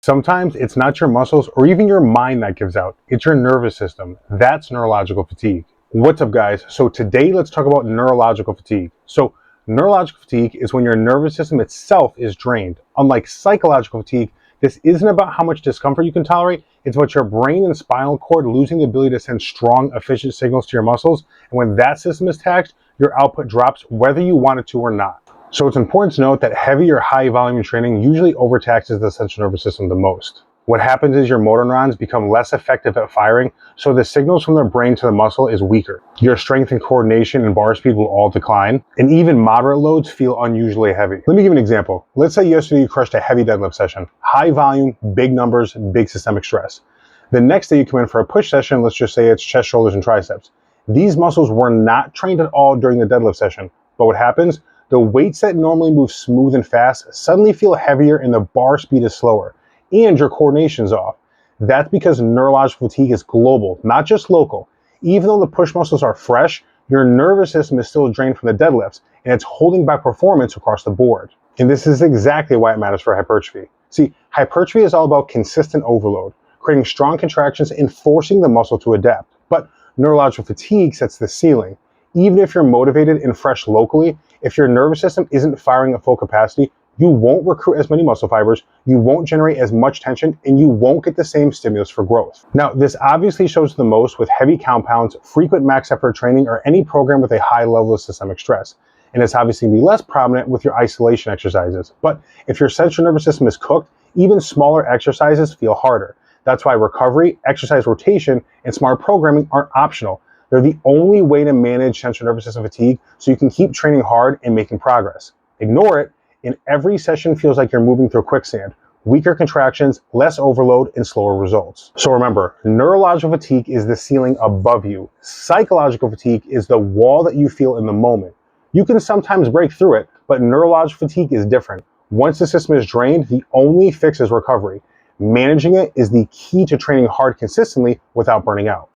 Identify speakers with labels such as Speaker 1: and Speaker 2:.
Speaker 1: Sometimes it's not your muscles or even your mind that gives out, it's your nervous system. That's neurological fatigue. What's up, guys? So today let's talk about neurological fatigue. So neurological fatigue is when your nervous system itself is drained. Unlike psychological fatigue, this isn't about how much discomfort you can tolerate, it's about your brain and spinal cord losing the ability to send strong, efficient signals to your muscles. And when that system is taxed, your output drops whether you want it to or not. So it's important to note that heavy or high volume training usually overtaxes the central nervous system the most. What happens is your motor neurons become less effective at firing, so the signals from the brain to the muscle is weaker. Your strength and coordination and bar speed will all decline, and even moderate loads feel unusually heavy. Let me give an example. Let's say yesterday you crushed a heavy deadlift session. High volume, big numbers, big systemic stress. The next day you come in for a push session, let's just say it's chest, shoulders, and triceps. These muscles were not trained at all during the deadlift session, but what happens? The weights that normally move smooth and fast suddenly feel heavier and the bar speed is slower, and your coordination's off. That's because neurological fatigue is global, not just local. Even though the push muscles are fresh, your nervous system is still drained from the deadlifts, and it's holding back performance across the board. And this is exactly why it matters for hypertrophy. See, hypertrophy is all about consistent overload, creating strong contractions and forcing the muscle to adapt. But neurological fatigue sets the ceiling. Even if you're motivated and fresh locally, if your nervous system isn't firing at full capacity, you won't recruit as many muscle fibers, you won't generate as much tension, and you won't get the same stimulus for growth. Now, this obviously shows the most with heavy compounds, frequent max effort training, or any program with a high level of systemic stress. And it's obviously going to be less prominent with your isolation exercises. But if your central nervous system is cooked, even smaller exercises feel harder. That's why recovery, exercise rotation, and smart programming aren't optional. They're the only way to manage central nervous system fatigue so you can keep training hard and making progress. Ignore it, and every session feels like you're moving through quicksand. Weaker contractions, less overload, and slower results. So remember, neurological fatigue is the ceiling above you. Psychological fatigue is the wall that you feel in the moment. You can sometimes break through it, but neurological fatigue is different. Once the system is drained, the only fix is recovery. Managing it is the key to training hard consistently without burning out.